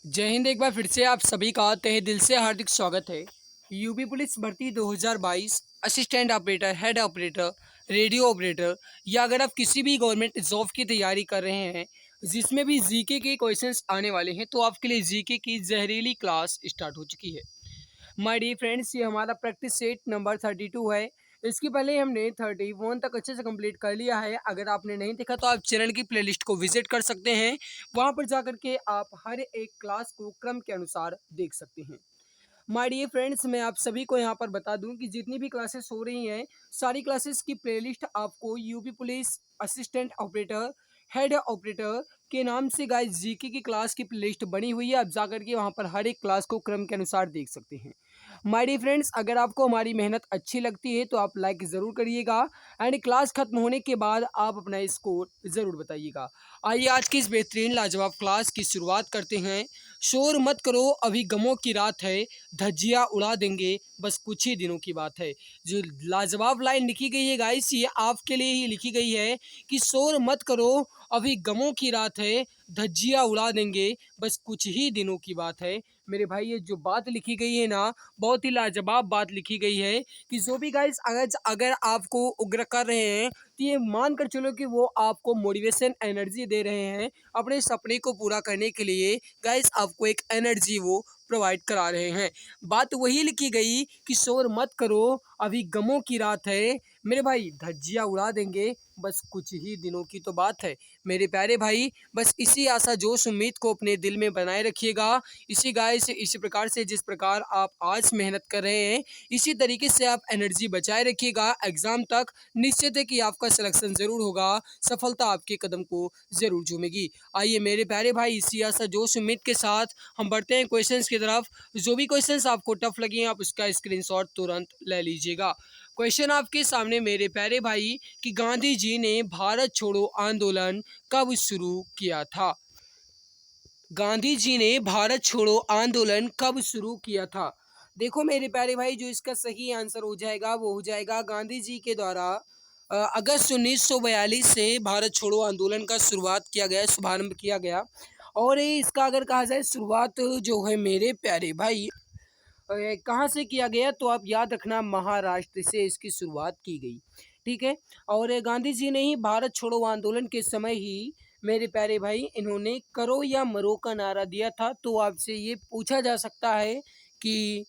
जय हिंद। एक बार फिर से आप सभी का तहे दिल से हार्दिक स्वागत है। यूपी पुलिस भर्ती 2022 assistant operator, head operator, radio operator या अगर आप किसी भी गवर्नमेंट जॉब की तैयारी कर रहे हैं जिसमें भी जीके के क्वेश्चंस आने वाले हैं, तो आपके लिए जीके की जहरीली क्लास स्टार्ट हो चुकी है। माय डियर फ्रेंड्स, ये हमारा प्रैक्टिस सेट नंबर 32 है। इसके पहले हमने 31 तक अच्छे से कंप्लीट कर लिया है। अगर आपने नहीं देखा तो आप चैनल की प्लेलिस्ट को विजिट कर सकते हैं। वहां पर जाकर के आप हर एक क्लास को क्रम के अनुसार देख सकते हैं। माय डियर फ्रेंड्स, मैं आप सभी को यहाँ पर बता दूं कि जितनी भी क्लासेस हो रही हैं, सारी क्लासेस की प्लेलिस्ट आपको UP police assistant operator, head operator के नाम से गाइस जीके की क्लास की प्लेलिस्ट बनी हुई है। आप जाकर के वहाँ पर हर एक क्लास को क्रम के अनुसार देख सकते हैं। माय डियर फ्रेंड्स, अगर आपको हमारी मेहनत अच्छी लगती है तो आप लाइक ज़रूर करिएगा एंड क्लास खत्म होने के बाद आप अपना स्कोर ज़रूर बताइएगा। आइए आज की इस बेहतरीन लाजवाब क्लास की शुरुआत करते हैं। शोर मत करो, अभी गमों की रात है, धज्जियाँ उड़ा देंगे, बस कुछ ही दिनों की बात है। जो लाजवाब लाइन लिखी गई है गाइस, ये आपके लिए ही लिखी गई है कि शोर मत करो, अभी गमों की रात है, धज्जियाँ उड़ा देंगे, बस कुछ ही दिनों की बात है। मेरे भाई, ये जो बात लिखी गई है ना, बहुत ही लाजवाब बात लिखी गई है कि जो भी गाइस अगर अगर आपको उग्र कर रहे हैं तो ये मान कर चलो कि वो आपको मोटिवेशन एनर्जी दे रहे हैं अपने सपने को पूरा करने के लिए। गाइस आपको एक एनर्जी वो प्रोवाइड करा रहे हैं। बात वही लिखी गई कि शोर मत करो, अभी गमों की रात है, मेरे भाई धज्जियाँ उड़ा देंगे, बस कुछ ही दिनों की तो बात है। मेरे प्यारे भाई, बस इसी आशा जोश उम्मीद को अपने दिल में बनाए रखिएगा। इसी गाय से इसी प्रकार से जिस प्रकार आप आज मेहनत कर रहे हैं, इसी तरीके से आप एनर्जी बचाए रखिएगा। एग्जाम तक निश्चित है कि आपका सिलेक्शन जरूर होगा, सफलता आपके कदम को जरूर चूमेगी। आइए मेरे प्यारे भाई, इसी आशा जोश उम्मीद के साथ हम बढ़ते हैं क्वेश्चंस की तरफ। जो भी क्वेश्चंस आपको टफ लगे आप उसका स्क्रीनशॉट तुरंत ले लीजिएगा। क्वेश्चन आपके सामने मेरे प्यारे भाई कि गांधी जी ने भारत छोड़ो आंदोलन कब शुरू किया था। गांधी जी ने भारत छोड़ो आंदोलन कब शुरू किया था। देखो मेरे प्यारे भाई, जो इसका सही आंसर हो जाएगा वो हो जाएगा गांधी जी के द्वारा अगस्त 1942 से भारत छोड़ो आंदोलन का शुरुआत किया गया, शुभारंभ किया गया। और ये इसका अगर कहा जाए शुरुआत जो है मेरे प्यारे भाई कहाँ से किया गया, तो आप याद रखना महाराष्ट्र से इसकी शुरुआत की गई। ठीक है। और गांधी जी ने ही भारत छोड़ो आंदोलन के समय ही मेरे प्यारे भाई इन्होंने करो या मरो का नारा दिया था। तो आपसे ये पूछा जा सकता है कि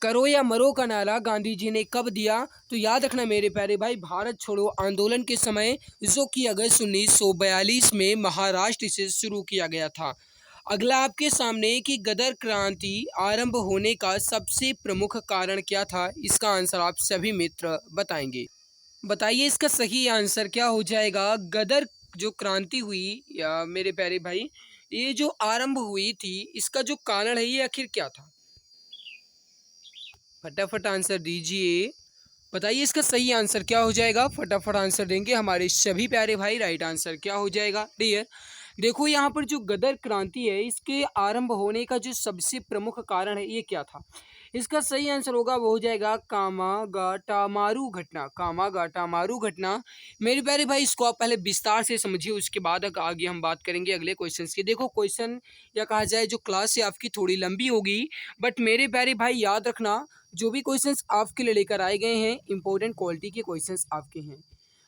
करो या मरो का नारा गांधी जी ने कब दिया, तो याद रखना मेरे प्यारे भाई भारत छोड़ो आंदोलन के समय, जो कि अगस्त 1942 में महाराष्ट्र से शुरू किया गया था। अगला आपके सामने कि गदर क्रांति आरंभ होने का सबसे प्रमुख कारण क्या था, इसका आंसर आप सभी मित्र बताएंगे। बताइए इसका सही आंसर क्या हो जाएगा। गदर जो क्रांति हुई या मेरे प्यारे भाई, ये जो आरंभ हुई थी इसका जो कारण है ये आखिर क्या था। फटाफट आंसर दीजिए। बताइए इसका सही आंसर क्या हो जाएगा। फटाफट आंसर देंगे हमारे सभी प्यारे भाई। राइट आंसर क्या हो जाएगा डियर। देखो यहाँ पर जो गदर क्रांति है इसके आरंभ होने का जो सबसे प्रमुख कारण है ये क्या था। इसका सही आंसर होगा वो हो जाएगा कामागाटामारू घटना। कामागाटामारू घटना। मेरे प्यारे भाई इसको आप पहले विस्तार से समझिए, उसके बाद आगे हम बात करेंगे अगले क्वेश्चन की। देखो क्वेश्चन या कहा जाए जो क्लास है आपकी थोड़ी लंबी होगी, बट मेरे प्यारे भाई याद रखना जो भी क्वेश्चंस आपके लिए लेकर आए गए हैं इंपॉर्टेंट क्वालिटी के क्वेश्चंस आपके हैं।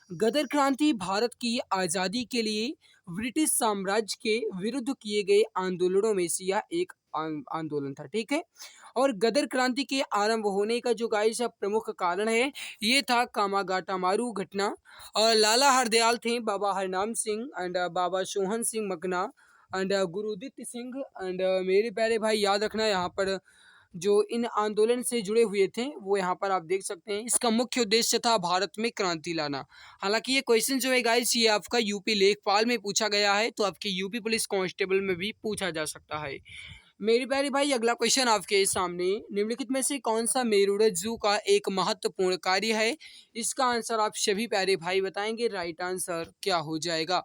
गदर क्रांति भारत की आज़ादी के लिए ब्रिटिश साम्राज्य के विरुद्ध किए गए आंदोलनों में से यह एक आंदोलन था। ठीक है। और गदर क्रांति के आरंभ होने का जो गाइस प्रमुख कारण है ये था कामागाटामारू घटना। और लाला हरदयाल थे, बाबा हरनाम सिंह एंड बाबा सोहन सिंह मकना एंड गुरुदित सिंह एंड मेरे प्यारे भाई याद रखना यहाँ पर जो इन आंदोलन से जुड़े हुए थे वो यहाँ पर आप देख सकते हैं। इसका मुख्य उद्देश्य था भारत में क्रांति लाना। हालांकि ये क्वेश्चन जो है गाइस ये आपका यूपी लेखपाल में पूछा गया है, तो आपके यूपी पुलिस कांस्टेबल में भी पूछा जा सकता है। मेरी प्यारी भाई अगला क्वेश्चन आपके सामने, निम्नलिखित में से कौन सा मेरुड़ जू का एक महत्वपूर्ण कार्य है, इसका आंसर आप सभी प्यारे भाई बताएंगे। राइट आंसर क्या हो जाएगा।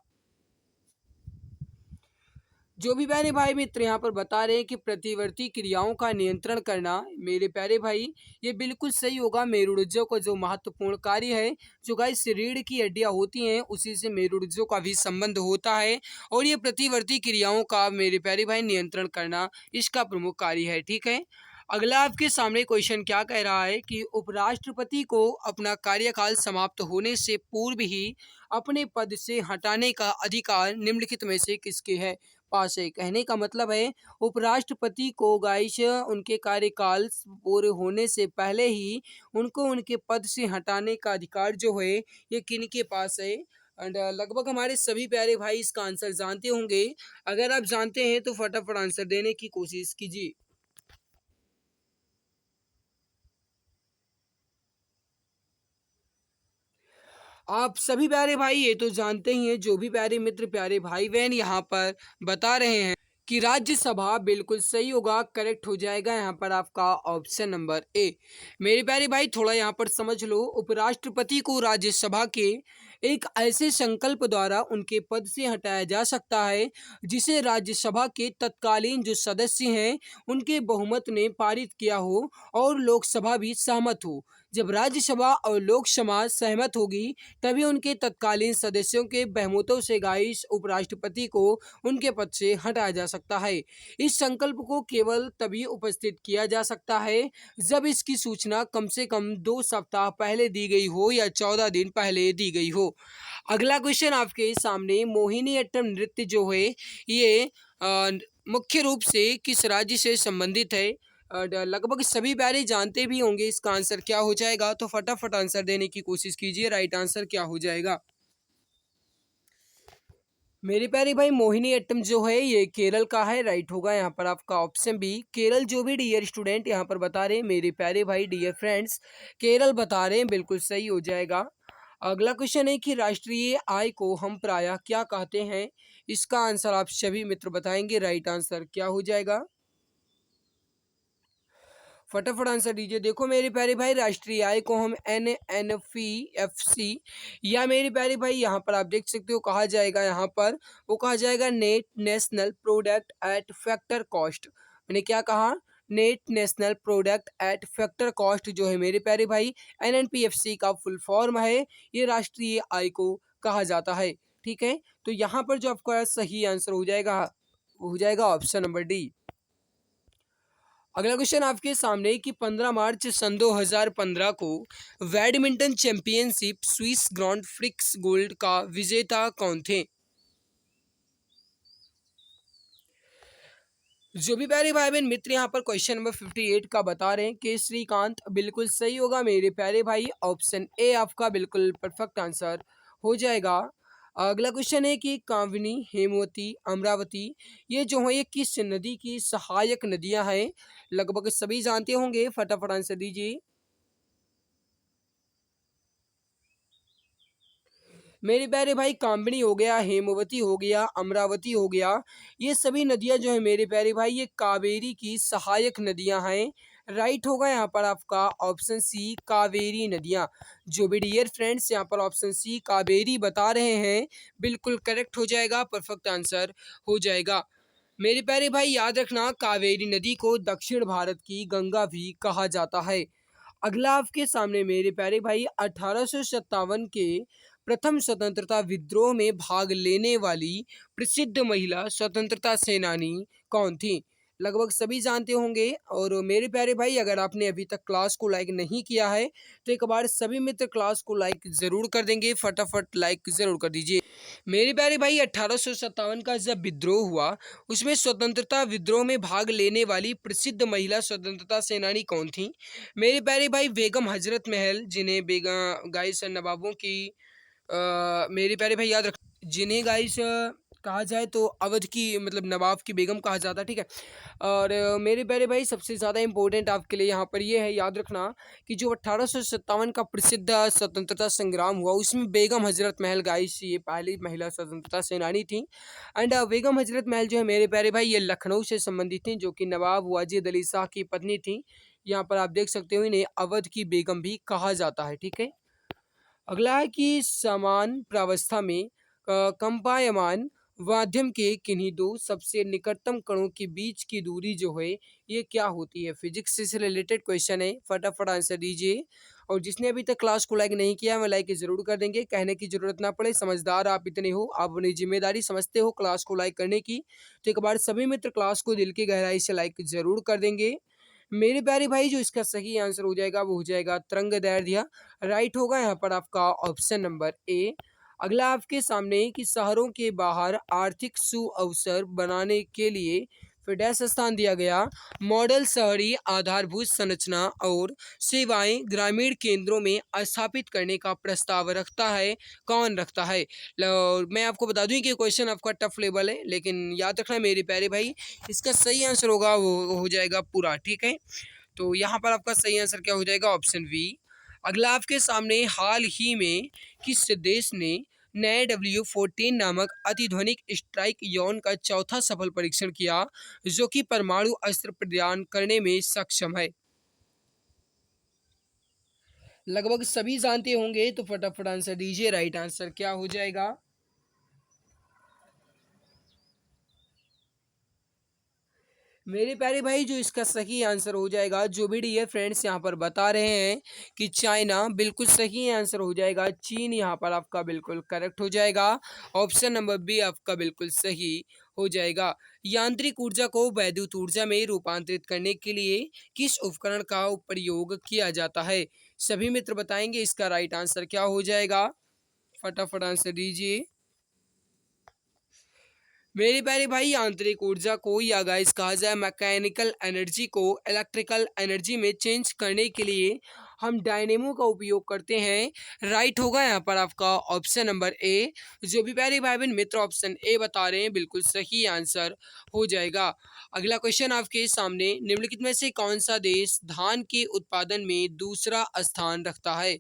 जो भी प्यारे भाई मित्र यहाँ पर बता रहे हैं कि प्रतिवर्ती क्रियाओं का नियंत्रण करना, मेरे प्यारे भाई ये बिल्कुल सही होगा। मेरुरज्जु का जो महत्वपूर्ण कार्य है, जो गाइस रीढ़ की हड्डियां होती हैं उसी से मेरुरज्जु का भी संबंध होता है, और ये प्रतिवर्ती क्रियाओं का मेरे प्यारे भाई नियंत्रण करना इसका प्रमुख कार्य है। ठीक है, अगला आपके सामने क्वेश्चन क्या कह रहा है कि उपराष्ट्रपति को अपना कार्यकाल समाप्त होने से पूर्व ही अपने पद से हटाने का अधिकार निम्नलिखित में से किसके है पास है। कहने का मतलब है उपराष्ट्रपति को गाइस उनके कार्यकाल पूरे होने से पहले ही उनको उनके पद से हटाने का अधिकार जो है ये किनके पास है। एंड लगभग हमारे सभी प्यारे भाई इसका आंसर जानते होंगे। अगर आप जानते हैं तो फटाफट आंसर देने की कोशिश कीजिए। आप सभी प्यारे भाई ये तो जानते ही हैं, जो भी प्यारे मित्र प्यारे भाई बहन यहाँ पर बता रहे हैं कि राज्यसभा बिल्कुल सही होगा, करेक्ट हो जाएगा यहाँ पर आपका ऑप्शन नंबर ए। मेरे प्यारे भाई थोड़ा यहाँ पर समझ लो, उपराष्ट्रपति को राज्यसभा के एक ऐसे संकल्प द्वारा उनके पद से हटाया जा सकता है जिसे राज्यसभा के तत्कालीन जो सदस्य हैं उनके बहुमत ने पारित किया हो और लोकसभा भी सहमत हो। जब राज्यसभा और लोकसभा सहमत होगी तभी उनके तत्कालीन सदस्यों के बहुमतों से गाइस उपराष्ट्रपति को उनके पद से हटाया जा सकता है। इस संकल्प को केवल तभी उपस्थित किया जा सकता है जब इसकी सूचना कम से कम 2 सप्ताह पहले दी गई हो या 14 दिन पहले दी गई हो। अगला क्वेश्चन आपके सामने, मोहिनीअट्टम नृत्य जो है ये मुख्य रूप से किस राज्य से संबंधित है। लगभग सभी प्यारे जानते भी होंगे इसका आंसर क्या हो जाएगा, तो फटाफट आंसर देने की कोशिश कीजिए। राइट आंसर क्या हो जाएगा मेरे प्यारे भाई, मोहिनीअट्टम जो है ये केरल का है। राइट होगा यहाँ पर आपका ऑप्शन बी केरल। जो भी डियर स्टूडेंट यहाँ पर बता रहे हैं मेरे प्यारे भाई डियर फ्रेंड्स केरल बता रहे हैं, बिल्कुल सही हो जाएगा। अगला क्वेश्चन है कि राष्ट्रीय आय को हम प्रायः क्या कहते हैं। इसका आंसर आप सभी मित्र बताएंगे। राइट आंसर क्या हो जाएगा, फटाफट आंसर दीजिए। देखो मेरे प्यारे भाई, राष्ट्रीय आय को हम NNFC या मेरे प्यारे भाई यहाँ पर आप देख सकते हो कहा जाएगा, यहाँ पर वो कहा जाएगा net national product at factor cost. मैंने क्या कहा, net national product at factor cost जो है मेरे प्यारे भाई NNPFC का फुल फॉर्म है, ये राष्ट्रीय आय को कहा जाता है। ठीक है, तो यहाँ पर जो आपका सही आंसर हो जाएगा ऑप्शन नंबर डी। अगला क्वेश्चन आपके सामने कि 15 मार्च सन 2015 को badminton championship Swiss grand prix gold का विजेता कौन थे। जो भी प्यारे भाई बहन मित्र यहाँ पर क्वेश्चन नंबर 58 का बता रहे हैं कि श्रीकांत, बिल्कुल सही होगा मेरे प्यारे भाई, ऑप्शन ए आपका बिल्कुल परफेक्ट आंसर हो जाएगा। अगला क्वेश्चन है कि कामनी, हेमवती, अमरावती ये जो है ये किस नदी की सहायक नदियां हैं। लगभग सभी जानते होंगे, फटाफट आंसर दीजिए। मेरे प्यारे भाई कामनी हो गया, हेमवती हो गया, अमरावती हो गया, ये सभी नदियां जो है मेरे प्यारे भाई ये कावेरी की सहायक नदियां हैं। राइट होगा यहाँ पर आपका ऑप्शन सी कावेरी नदियां। जो भी डियर फ्रेंड्स यहाँ पर ऑप्शन सी कावेरी बता रहे हैं बिल्कुल करेक्ट हो जाएगा, परफेक्ट आंसर हो जाएगा। मेरे प्यारे भाई याद रखना, कावेरी नदी को दक्षिण भारत की गंगा भी कहा जाता है। अगला आपके सामने मेरे प्यारे भाई 1857 के प्रथम स्वतंत्रता विद्रोह में भाग लेने वाली प्रसिद्ध महिला स्वतंत्रता सेनानी कौन थी। लगभग सभी जानते होंगे। और मेरे प्यारे भाई अगर आपने अभी तक क्लास को लाइक नहीं किया है तो एक बार सभी मित्र क्लास को लाइक ज़रूर कर देंगे, फटाफट लाइक ज़रूर कर दीजिए। मेरे प्यारे भाई 1857 का जब विद्रोह हुआ उसमें स्वतंत्रता विद्रोह में भाग लेने वाली प्रसिद्ध महिला स्वतंत्रता सेनानी कौन थी। मेरे प्यारे भाई बेगम हजरत महल, जिन्हें गाइस नवाबों की मेरे प्यारे भाई याद रख, जिन्हें गाइस कहा जाए तो अवध की मतलब नवाब की बेगम कहा जाता है। ठीक है, और मेरे प्यारे भाई सबसे ज़्यादा इंपॉर्टेंट आपके लिए यहाँ पर ये है याद रखना कि जो 1857 का प्रसिद्ध स्वतंत्रता संग्राम हुआ उसमें बेगम हजरत महल गाइस ये पहली महिला स्वतंत्रता सेनानी थी। एंड बेगम हजरत महल जो है मेरे प्यारे भाई ये लखनऊ से संबंधित थी, जो कि नवाब वाजिद अली शाह की पत्नी थी। यहाँ पर आप देख सकते हो इन्हें अवध की बेगम भी कहा जाता है। ठीक है, अगला है कि समान प्रावस्था में कंपायमान माध्यम के किन्हीं दो सबसे निकटतम कणों के बीच की दूरी जो है ये क्या होती है? फिजिक्स से रिलेटेड क्वेश्चन है, फटाफट आंसर दीजिए। और जिसने अभी तक क्लास को लाइक नहीं किया है, वह लाइक ज़रूर कर देंगे, कहने की ज़रूरत ना पड़े, समझदार आप इतने हो, आप अपनी ज़िम्मेदारी समझते हो क्लास को लाइक करने की, तो एक बार सभी मित्र क्लास को दिल की गहराई से लाइक ज़रूर कर देंगे। मेरे प्यारे भाई जो इसका सही आंसर हो जाएगा वो हो जाएगा तरंग दैर्ध्य। राइट होगा यहाँ पर आपका ऑप्शन नंबर ए। अगला आपके सामने कि शहरों के बाहर आर्थिक सुअवसर बनाने के लिए फिर डैश स्थान दिया गया। मॉडल शहरी आधारभूत संरचना और सेवाएं ग्रामीण केंद्रों में स्थापित करने का प्रस्ताव रखता है। कौन रखता है? मैं आपको बता दूं कि क्वेश्चन आपका टफ लेवल है, लेकिन याद रखना मेरे प्यारे भाई, इसका सही आंसर होगा वो हो जाएगा पूरा, ठीक है। तो यहाँ पर आपका सही आंसर क्या हो जाएगा? Option B. अगला आपके सामने हाल ही में किस देश ने नए W14 नामक अतिध्वनिक स्ट्राइक यौन का चौथा सफल परीक्षण किया जो कि परमाणु अस्त्र प्रदान करने में सक्षम है? लगभग सभी जानते होंगे, तो फटाफट आंसर दीजिए। राइट आंसर क्या हो जाएगा? मेरे प्यारे भाई जो इसका सही आंसर हो जाएगा, जो भी डियर फ्रेंड्स यहाँ पर बता रहे हैं कि चाइना, बिल्कुल सही आंसर हो जाएगा चीन, यहाँ पर आपका बिल्कुल करेक्ट हो जाएगा। ऑप्शन नंबर बी आपका बिल्कुल सही हो जाएगा। यांत्रिक ऊर्जा को वैद्युत ऊर्जा में रूपांतरित करने के लिए किस उपकरण का प्रयोग किया जाता है? सभी मित्र बताएंगे इसका राइट आंसर क्या हो जाएगा। फटाफट आंसर दीजिए। मेरे प्यारे भाई आंतरिक ऊर्जा को या गाइस कहा जाए मैकेनिकल एनर्जी को इलेक्ट्रिकल एनर्जी में चेंज करने के लिए हम डायनेमो का उपयोग करते हैं। राइट होगा यहाँ पर आपका ऑप्शन नंबर ए। जो भी प्यारे भाई बहन मित्र ऑप्शन ए बता रहे हैं बिल्कुल सही आंसर हो जाएगा। अगला क्वेश्चन आपके सामने, निम्नलिखित में से कौन सा देश धान के उत्पादन में दूसरा स्थान रखता है?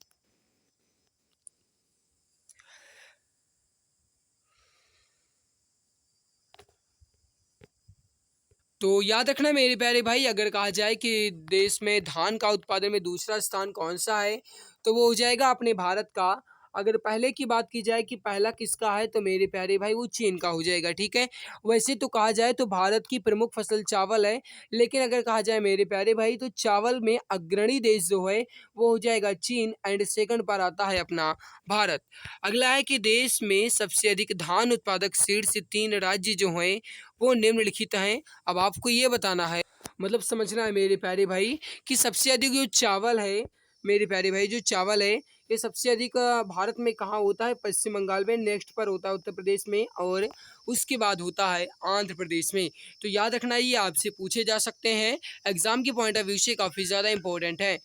तो याद रखना मेरे प्यारे भाई, अगर कहा जाए कि देश में धान का उत्पादन में दूसरा स्थान कौन सा है, तो वो हो जाएगा अपने भारत का। अगर पहले की बात की जाए कि पहला किसका है, तो मेरे प्यारे भाई वो चीन का हो जाएगा, ठीक है। वैसे तो कहा जाए तो भारत की प्रमुख फसल चावल है, लेकिन अगर कहा जाए मेरे प्यारे भाई तो चावल में अग्रणी देश जो है वो हो जाएगा चीन, एंड सेकंड पर आता है अपना भारत। अगला है कि देश में सबसे अधिक धान उत्पादक शीर्ष तीन राज्य जो हैं वो निम्नलिखित हैं। अब आपको ये बताना है, मतलब समझना है मेरे प्यारे भाई, कि सबसे अधिक जो चावल है, मेरे प्यारे भाई जो चावल है ये सबसे अधिक भारत में कहाँ होता है? पश्चिम बंगाल में, नेक्स्ट पर होता है उत्तर प्रदेश में, और उसके बाद होता है आंध्र प्रदेश में। तो याद रखना ये आपसे पूछे जा सकते हैं, एग्जाम के पॉइंट ऑफ व्यू से काफ़ी ज़्यादा इंपॉर्टेंट है।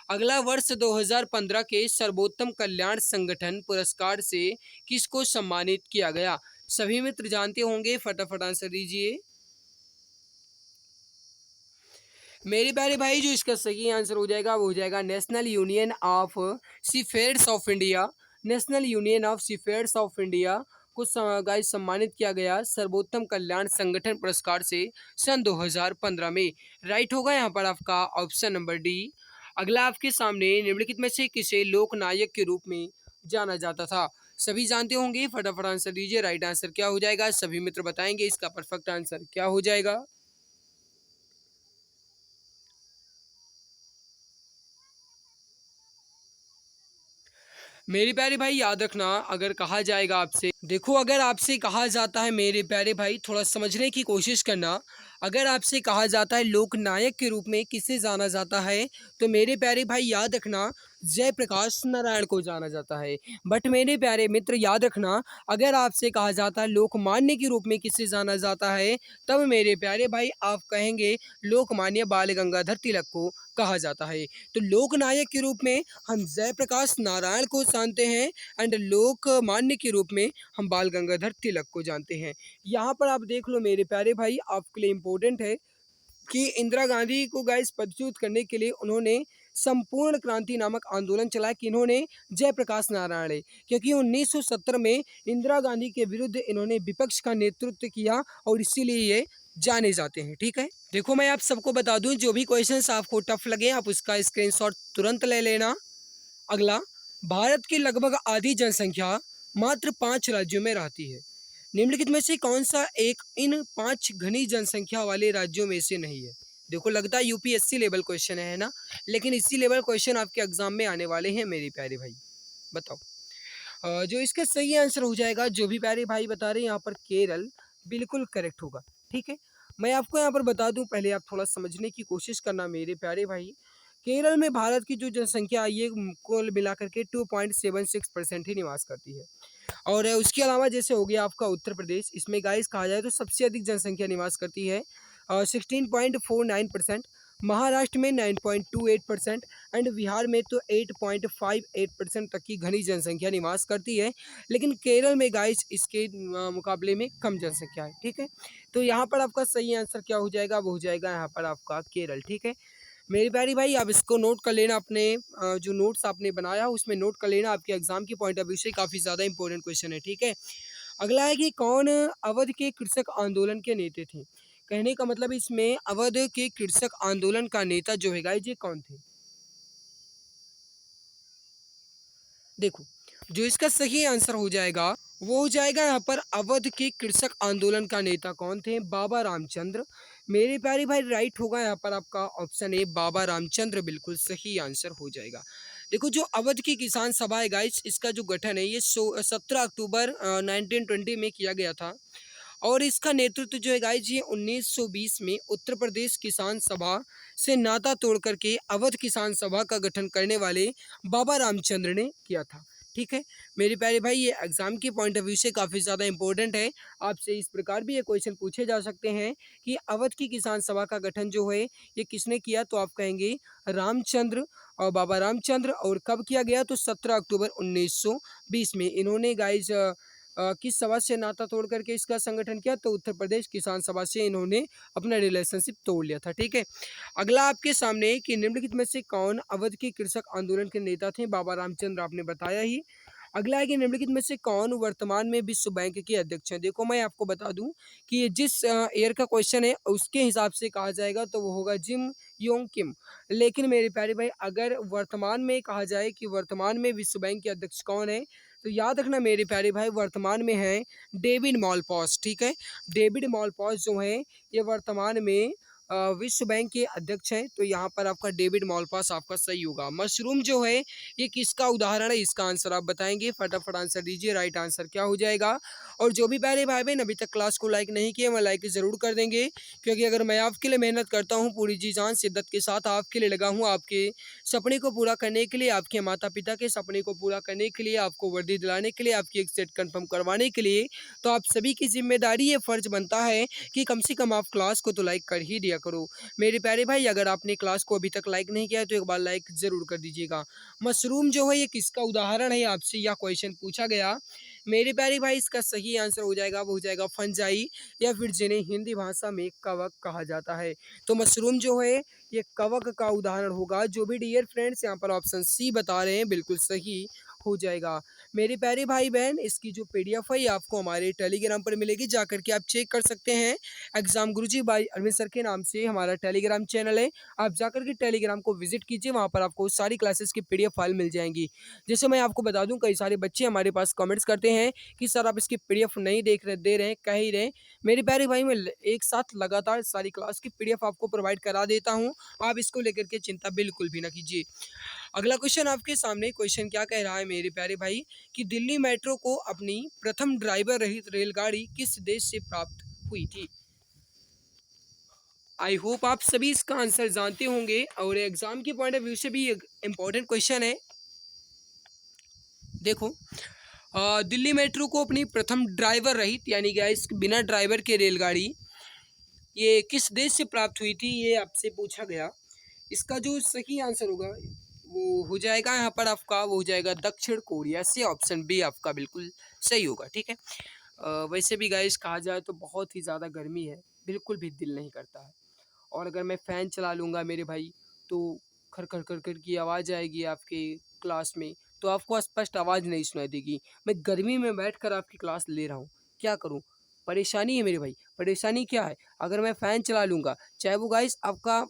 अगला वर्ष 2015 के सर्वोत्तम कल्याण संगठन पुरस्कार से किसको सम्मानित किया गया? सभी मित्र जानते होंगे, फटाफट आंसर दीजिए। मेरे प्यारे भाई जो इसका सही आंसर हो जाएगा वो हो जाएगा national union of seafarers of India. National union of seafarers of India को गाइस सम्मानित किया गया सर्वोत्तम कल्याण संगठन पुरस्कार से सन 2015 में। राइट होगा यहाँ पर आपका ऑप्शन नंबर डी। अगला आपके सामने, निम्नलिखित में से किसे लोकनायक के रूप में जाना जाता था? सभी जानते होंगे, फटाफट आंसर दीजिए। राइट आंसर क्या हो जाएगा? सभी मित्र बताएंगे इसका परफेक्ट आंसर क्या हो जाएगा। मेरे प्यारे भाई याद रखना, अगर कहा जाएगा आपसे, देखो अगर आपसे कहा जाता है मेरे प्यारे भाई, थोड़ा समझने की कोशिश करना। अगर आपसे कहा जाता है लोकनायक के रूप में किसे जाना जाता है, तो मेरे प्यारे भाई याद रखना जयप्रकाश नारायण को जाना जाता है। बट मेरे प्यारे मित्र याद रखना, अगर आपसे कहा जाता है लोकमान्य के रूप में किसे जाना जाता है, तब मेरे प्यारे भाई आप कहेंगे लोकमान्य बाल गंगाधर तिलक को कहा जाता है। तो लोकनायक के रूप में हम जयप्रकाश नारायण को जानते हैं, एंड लोकमान्य के रूप में हम बाल गंगाधर तिलक को जानते हैं। यहाँ पर आप देख लो मेरे प्यारे भाई, आपके लिए इम्पोर्टेंट है कि इंदिरा गांधी को गाइस पदच्युत करने के लिए उन्होंने संपूर्ण क्रांति नामक आंदोलन चलाया। कि इन्होंने जयप्रकाश नारायण है, क्योंकि 1970 में इंदिरा गांधी के विरुद्ध इन्होंने विपक्ष का नेतृत्व किया और इसीलिए ये जाने जाते हैं, ठीक है। देखो मैं आप सबको बता दूं, जो भी क्वेश्चंस आपको टफ लगे आप उसका स्क्रीनशॉट तुरंत ले लेना। अगला, भारत की लगभग आधी जनसंख्या मात्र 5 राज्यों में रहती है। निम्नलिखित में से कौन सा एक इन 5 घनी जनसंख्या वाले राज्यों में से नहीं है? देखो लगता है यूपीएससी लेवल क्वेश्चन है ना, लेकिन इसी लेवल क्वेश्चन आपके एग्जाम में आने वाले हैं मेरे प्यारे भाई। बताओ। जो इसका सही आंसर हो जाएगा, जो भी प्यारे भाई बता रहे हैं यहाँ पर केरल बिल्कुल करेक्ट होगा। ठीक है, मैं आपको यहाँ पर बता दूं, पहले आप थोड़ा समझने की कोशिश करना मेरे प्यारे भाई। केरल में भारत की जो जनसंख्या है ये कुल मिलाकर के 2.76% ही निवास करती है। और उसके अलावा जैसे हो गया आपका उत्तर प्रदेश, इसमें गाइस कहा जाए तो सबसे अधिक जनसंख्या निवास करती है 16.49%। महाराष्ट्र में 9.28% एंड बिहार में तो 8.58% तक की घनी जनसंख्या निवास करती है। लेकिन केरल में गाइस इसके मुकाबले में कम जनसंख्या है। ठीक है, तो यहाँ पर आपका सही आंसर क्या हो जाएगा? वो हो जाएगा यहाँ पर आपका केरल। ठीक है मेरी प्यारी भाई, आप इसको नोट कर लेना अपने जो नोट्स आपने बनाया उसमें नोट कर लेना, आपके एग्जाम की पॉइंट ऑफ व्यू से काफ़ी ज़्यादा इंपॉर्टेंट क्वेश्चन है। ठीक है, अगला है कि कौन अवध के कृषक आंदोलन के नेता थे? कहने का मतलब इसमें अवध के कृषक आंदोलन का नेता जो है गाइस ये कौन थे? देखो, जो इसका सही आंसर हो जाएगा वो हो जाएगा यहाँ पर अवध के कृषक आंदोलन का नेता कौन थे? बाबा रामचंद्र। मेरे प्यारे भाई राइट होगा यहाँ पर आपका ऑप्शन ए बाबा रामचंद्र, बिल्कुल सही आंसर हो जाएगा। देखो जो अवध की किसान सभा है गाइस, इसका जो गठन है ये 17 अक्टूबर 1920 में किया गया था। और इसका नेतृत्व जो है गाइस ये 1920 में उत्तर प्रदेश किसान सभा से नाता तोड़ करके अवध किसान सभा का गठन करने वाले बाबा रामचंद्र ने किया था। ठीक है मेरे प्यारे भाई, ये एग्जाम के पॉइंट ऑफ व्यू से काफ़ी ज़्यादा इंपॉर्टेंट है। आपसे इस प्रकार भी ये क्वेश्चन पूछे जा सकते हैं कि अवध की किसान सभा का गठन जो है ये किसने किया? तो आप कहेंगे रामचंद्र और बाबा रामचंद्र। और कब किया गया? तो 17 अक्टूबर 1920 में। इन्होंने गाइज किस सभा से नाता तोड़ करके इसका संगठन किया? तो उत्तर प्रदेश किसान सभा से इन्होंने अपना रिलेशनशिप तोड़ लिया था। ठीक है, अगला आपके सामने कि निम्नलिखित में से कौन अवध के कृषक आंदोलन के नेता थे? बाबा रामचंद्र आपने बताया ही। अगला है कि निम्नलिखित में से कौन वर्तमान में विश्व बैंक के अध्यक्ष हैं? देखो मैं आपको बता दूं कि ये जिस ईयर का क्वेश्चन है उसके हिसाब से कहा जाएगा तो वो होगा जिम योंग किम। लेकिन मेरे प्यारे भाई अगर वर्तमान में कहा जाए कि वर्तमान में विश्व बैंक के अध्यक्ष कौन है, तो याद रखना मेरे प्यारे भाई वर्तमान में है डेविड मॉलपॉस। ठीक है, डेविड मॉलपॉस जो है ये वर्तमान में विश्व बैंक के अध्यक्ष हैं। तो यहाँ पर आपका डेविड मॉलपास आपका सही होगा। मशरूम जो है ये किसका उदाहरण है? इसका आंसर आप बताएंगे, फटाफट आंसर दीजिए। राइट आंसर क्या हो जाएगा? और जो भी प्यारे भाई बहन अभी तक क्लास को लाइक नहीं किया मैं लाइक ज़रूर कर देंगे, क्योंकि अगर मैं आपके लिए मेहनत करता हूँ पूरी जी जान शिद्दत के साथ, आपके लिए लगा हूँ, आपके सपने को पूरा करने के लिए, आपके माता पिता के सपने को पूरा करने के लिए, आपको वर्दी दिलाने के लिए, आपकी एक सेट कन्फर्म करवाने के लिए, तो आप सभी की जिम्मेदारी ये फ़र्ज बनता है कि कम से कम आप क्लास को तो लाइक कर ही दिया करो। मेरे प्यारे भाई अगर आपने क्लास को अभी तक लाइक नहीं किया है तो एक बार लाइक ज़रूर कर दीजिएगा। मशरूम जो है ये किसका उदाहरण है? आपसे यह क्वेश्चन पूछा गया। मेरे प्यारे भाई इसका सही आंसर हो जाएगा, वो हो जाएगा फंजाई, या फिर जिन्हें हिंदी भाषा में कवक कहा जाता है। तो मशरूम जो है ये कवक का उदाहरण होगा। जो भी डियर फ्रेंड्स यहाँ पर ऑप्शन सी बता रहे हैं बिल्कुल सही हो जाएगा। मेरे प्यारे भाई बहन इसकी जो पीडीएफ है ये आपको हमारे टेलीग्राम पर मिलेगी, जाकर के आप चेक कर सकते हैं। Exam Guruji by Arvind sir के नाम से हमारा टेलीग्राम चैनल है, आप जाकर के टेलीग्राम को विजिट कीजिए, वहाँ पर आपको सारी क्लासेस की पीडीएफ फाइल मिल जाएंगी। जैसे मैं आपको बता दूं कई सारे बच्चे हमारे पास कमेंट्स करते हैं कि सर आप इसकी पीडीएफ नहीं दे रहे हैं, कह ही रहे हैं। मेरे प्यारे भाई मैं एक साथ लगातार सारी क्लास की पीडीएफ आपको प्रोवाइड करा देता हूँ, आप इसको लेकर के चिंता बिल्कुल भी ना कीजिए। अगला क्वेश्चन आपके सामने, क्वेश्चन क्या कह रहा है मेरे प्यारे भाई कि दिल्ली मेट्रो को अपनी प्रथम ड्राइवर रहित रेलगाड़ी किस देश से प्राप्त हुई थी? आई होप आप सभी इसका आंसर जानते होंगे और एग्जाम के पॉइंट ऑफ व्यू से भी एक इम्पॉर्टेंट क्वेश्चन है। देखो दिल्ली मेट्रो को अपनी प्रथम ड्राइवर रहित यानी गैस बिना ड्राइवर के रेलगाड़ी ये किस देश से प्राप्त हुई थी, ये आपसे पूछा गया। इसका जो सही आंसर होगा वो हो जाएगा यहाँ पर आपका, वो हो जाएगा दक्षिण कोरिया से। ऑप्शन बी आपका बिल्कुल सही होगा। ठीक है, वैसे भी गाइस कहा जाए तो बहुत ही ज़्यादा गर्मी है, बिल्कुल भी दिल नहीं करता है। और अगर मैं फ़ैन चला लूँगा मेरे भाई तो खर खर खर खर की आवाज़ आएगी आपके क्लास में, तो आपको स्पष्ट आवाज़ नहीं सुनाई देगी। मैं गर्मी में बैठकर आपकी क्लास ले रहा हूँ, क्या करूँ? परेशानी है मेरे भाई। परेशानी क्या है? अगर मैं फ़ैन चला लूँगा, चाहे वो गाइस आपका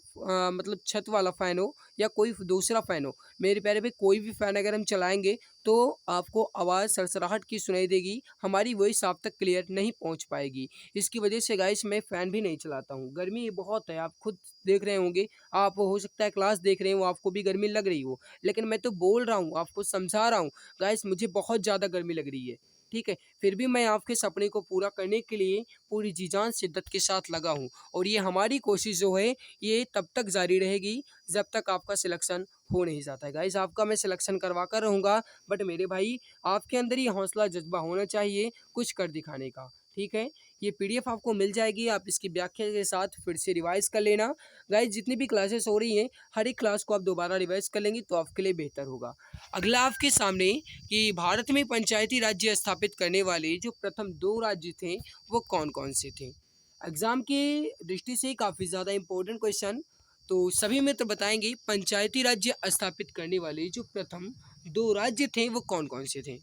मतलब छत वाला फ़ैन हो या कोई दूसरा फ़ैन हो, मेरे प्यारे भाई कोई भी फ़ैन अगर हम चलाएँगे तो आपको आवाज़ सरसराहट की सुनाई देगी, हमारी वॉइस आप तक क्लियर नहीं पहुंच पाएगी। इसकी वजह से गाइस मैं फ़ैन भी नहीं चलाता हूँ। गर्मी बहुत है, आप खुद देख रहे होंगे, आप हो सकता है क्लास देख रहे हो, आपको भी गर्मी लग रही हो, लेकिन मैं तो बोल रहा हूँ, आपको समझा रहा हूँ, गाइस मुझे बहुत ज़्यादा गर्मी लग रही है, ठीक है? फिर भी मैं आपके सपने को पूरा करने के लिए पूरी जी-जान शिद्दत के साथ लगा हूँ और ये हमारी कोशिश जो है, ये तब तक जारी रहेगी, जब तक आपका सिलेक्शन हो नहीं जाता है। गाइस आपका मैं सिलेक्शन करवा कर रहूँगा, बट मेरे भाई आपके अंदर ये हौसला जज़्बा होना चाहिए कुछ कर दिखाने का, ठीक है? ये पीडीएफ आपको मिल जाएगी, आप इसकी व्याख्या के साथ फिर से रिवाइज़ कर लेना। गाइस जितनी भी क्लासेस हो रही हैं, हर एक क्लास को आप दोबारा रिवाइज़ कर लेंगे तो आपके लिए बेहतर होगा। अगला आपके सामने कि भारत में पंचायती राज्य स्थापित करने वाले जो प्रथम 2 राज्य थे, वो कौन-कौन से थे? एग्ज़ाम की दृष्टि से काफ़ी ज़्यादा इम्पोर्टेंट क्वेश्चन, तो सभी मित्र बताएँगे पंचायती राज्य स्थापित करने वाले जो प्रथम 2 राज्य थे, वो कौन-कौन से थे?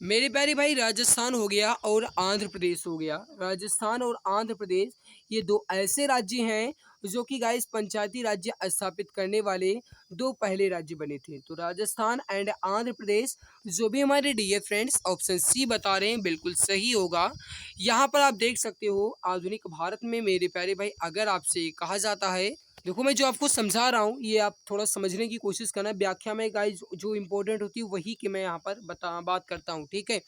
मेरे प्यारे भाई राजस्थान हो गया और आंध्र प्रदेश हो गया। राजस्थान और आंध्र प्रदेश ये 2 ऐसे राज्य हैं जो कि गाइस पंचायती राज्य स्थापित करने वाले 2 पहले राज्य बने थे। तो राजस्थान एंड आंध्र प्रदेश जो भी हमारे डियर फ्रेंड्स ऑप्शन सी बता रहे हैं बिल्कुल सही होगा। यहाँ पर आप देख सकते हो आधुनिक भारत में मेरे प्यारे भाई अगर आपसे कहा जाता है, देखो मैं जो आपको समझा रहा हूँ ये आप थोड़ा समझने की कोशिश करना। व्याख्या में गाइस जो इम्पोर्टेंट होती है वही की मैं यहाँ पर बात करता हूँ, ठीक है?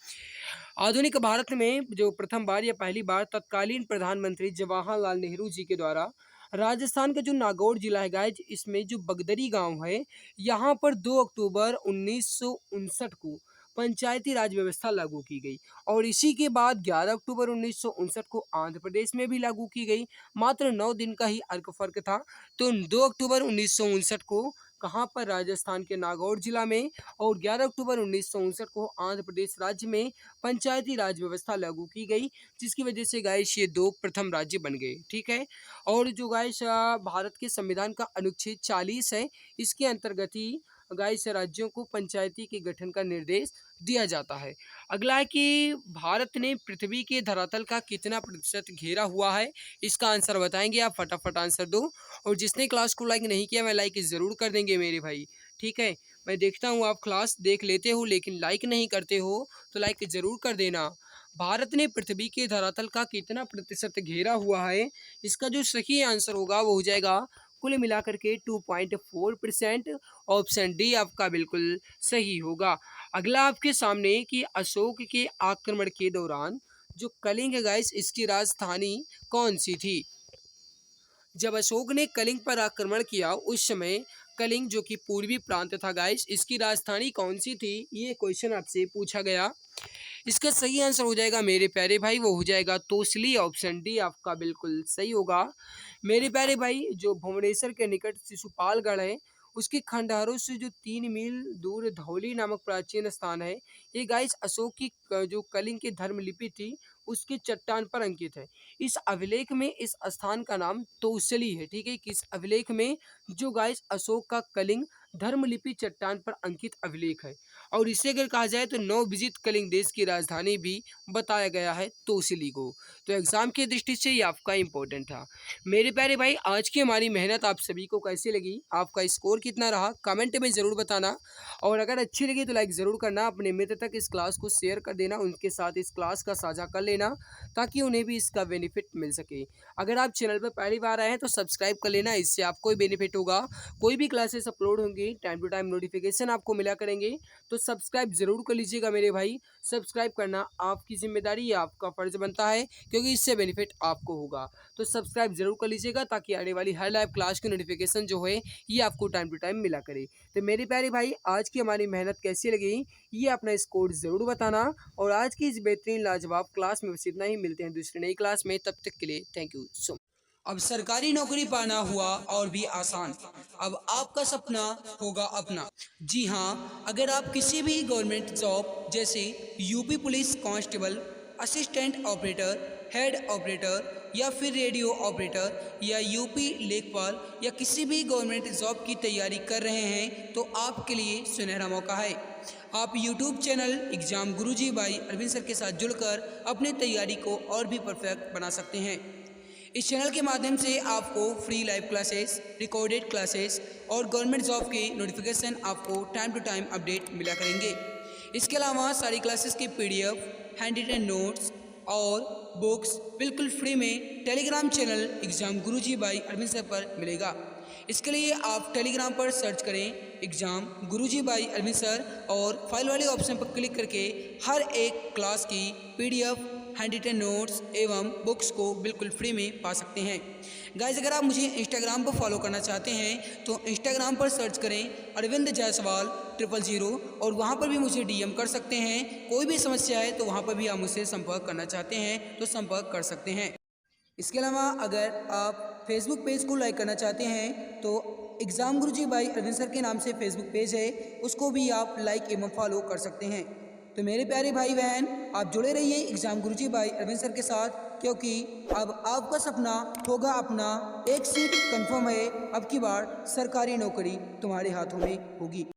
आधुनिक भारत में जो प्रथम बार या पहली बार तत्कालीन प्रधानमंत्री जवाहरलाल नेहरू जी के द्वारा राजस्थान का जो नागौर जिला है गाइस, इसमें जो बगदरी गांव है, यहाँ पर 2 अक्टूबर 1959 को पंचायती राज व्यवस्था लागू की गई और इसी के बाद 11 अक्टूबर 1959 को आंध्र प्रदेश में भी लागू की गई। मात्र 9 दिन का ही फर्क था। तो 2 अक्टूबर 1959 को कहाँ पर राजस्थान के नागौर जिला में और 11 अक्टूबर 1959 को आंध्र प्रदेश राज्य में पंचायती राज व्यवस्था लागू की गई, जिसकी वजह से गाइस ये 2 प्रथम राज्य बन गए, ठीक है? और जो गाइस भारत के संविधान का अनुच्छेद 40 है, इसके अंतर्गत ही गाइस राज्यों को पंचायती के गठन का निर्देश दिया जाता है। अगला है कि भारत ने पृथ्वी के धरातल का कितना प्रतिशत घेरा हुआ है? इसका आंसर बताएँगे आप, फटाफट आंसर दो। और जिसने क्लास को लाइक नहीं किया, वह लाइक ज़रूर कर देंगे मेरे भाई, ठीक है? मैं देखता हूँ आप क्लास देख लेते हो लेकिन लाइक नहीं करते हो, तो लाइक ज़रूर कर देना। भारत ने पृथ्वी के धरातल का कितना प्रतिशत घेरा हुआ है? इसका जो सही आंसर होगा वो हो जाएगा कुल मिलाकर के 2.4%। ऑप्शन डी आपका बिल्कुल सही होगा। अगला आपके सामने कि अशोक के आक्रमण के दौरान जो कलिंग है गाइस, इसकी राजधानी कौन-सी थी? जब अशोक ने कलिंग पर आक्रमण किया उस समय कलिंग जो कि पूर्वी प्रांत था गाइस, इसकी राजधानी कौन सी थी, ये क्वेश्चन आपसे पूछा गया। इसका सही आंसर हो जाएगा मेरे प्यारे भाई, वो हो जाएगा तोसली। ऑप्शन डी आपका बिल्कुल सही होगा। मेरे प्यारे भाई जो भुवनेश्वर के निकट शिशुपालगढ़ है, उसके खंडहरों से जो 3 मील दूर धौली नामक प्राचीन स्थान है, ये गाइस अशोक की जो कलिंग की धर्मलिपि थी उसकी चट्टान पर अंकित है। इस अभिलेख में इस स्थान का नाम तोसली है, ठीक है? किस अभिलेख में? जो गाइस अशोक का कलिंग धर्मलिपि चट्टान पर अंकित अभिलेख है और इसे अगर कहा जाए तो नवविजित कलिंग देश की राजधानी भी बताया गया है तोसली को। तो एग्जाम की दृष्टि से ये आपका इंपॉर्टेंट था। मेरे प्यारे भाई आज की हमारी मेहनत आप सभी को कैसी लगी, आपका स्कोर कितना रहा, कमेंट में ज़रूर बताना और अगर अच्छी लगी तो लाइक ज़रूर करना। अपने मित्र तक इस क्लास को शेयर कर देना, उनके साथ इस क्लास का साझा कर लेना ताकि उन्हें भी इसका बेनिफिट मिल सके। अगर आप चैनल पर पहली बार आए हैं तो सब्सक्राइब कर लेना, इससे आपको ही बेनिफिट होगा। कोई भी क्लासेस अपलोड होंगी टाइम टू टाइम नोटिफिकेशन आपको मिला करेंगे, तो सब्सक्राइब ज़रूर कर लीजिएगा मेरे भाई। सब्सक्राइब करना आपकी जिम्मेदारी है, आपका फ़र्ज़ बनता है क्योंकि इससे बेनिफिट आपको होगा। तो सब्सक्राइब ज़रूर कर लीजिएगा ताकि आने वाली हर लाइव क्लास की नोटिफिकेशन जो है ये आपको टाइम टू टाइम मिला करे। तो मेरे प्यारे भाई आज की हमारी मेहनत कैसी लगी ये अपना स्कोर ज़रूर बताना और आज की इस बेहतरीन लाजवाब क्लास में बस इतना ही। मिलते हैं दूसरी नई क्लास में, तब तक के लिए थैंक यू सो मच। अब सरकारी नौकरी पाना हुआ और भी आसान, अब आपका सपना होगा अपना। जी हाँ, अगर आप किसी भी गवर्नमेंट जॉब जैसे UP police constable, assistant operator, head operator या फिर रेडियो ऑपरेटर या यूपी लेखपाल या किसी भी गवर्नमेंट जॉब की तैयारी कर रहे हैं तो आपके लिए सुनहरा मौका है। आप YouTube channel exam Guruji by Arvind sir के साथ जुड़कर अपनी तैयारी को और भी परफेक्ट बना सकते हैं। इस चैनल के माध्यम से आपको free live classes, recorded classes और गवर्नमेंट जॉब के नोटिफिकेशन आपको टाइम टू टाइम अपडेट मिला करेंगे। इसके अलावा सारी क्लासेस की PDF, हैंड रिटन नोट्स और बुक्स बिल्कुल फ्री में Telegram channel exam Guruji by Arvind sir पर मिलेगा। इसके लिए आप टेलीग्राम पर सर्च करें exam Guruji by Arvind sir और फाइल वाले ऑप्शन पर क्लिक करके हर एक क्लास की PDF, हैंड रिटन नोट्स एवं बुक्स को बिल्कुल फ्री में पा सकते हैं। गाइस, अगर आप मुझे इंस्टाग्राम पर फॉलो करना चाहते हैं तो इंस्टाग्राम पर सर्च करें अरविंद जायसवाल 000 और वहाँ पर भी मुझे DM कर सकते हैं। कोई भी समस्या है तो वहाँ पर भी आप मुझसे संपर्क करना चाहते हैं तो संपर्क कर सकते हैं। इसके अलावा अगर आप फेसबुक पेज को लाइक करना चाहते हैं तो exam Guruji by Arvind sir के नाम से फेसबुक पेज है, उसको भी आप लाइक एवं फॉलो कर सकते हैं। तो मेरे प्यारे भाई बहन, आप जुड़े रहिए exam Guruji by Arvind sir के साथ, क्योंकि अब आपका सपना होगा अपना। एक सीट कंफर्म है, अब की बार सरकारी नौकरी तुम्हारे हाथों में होगी।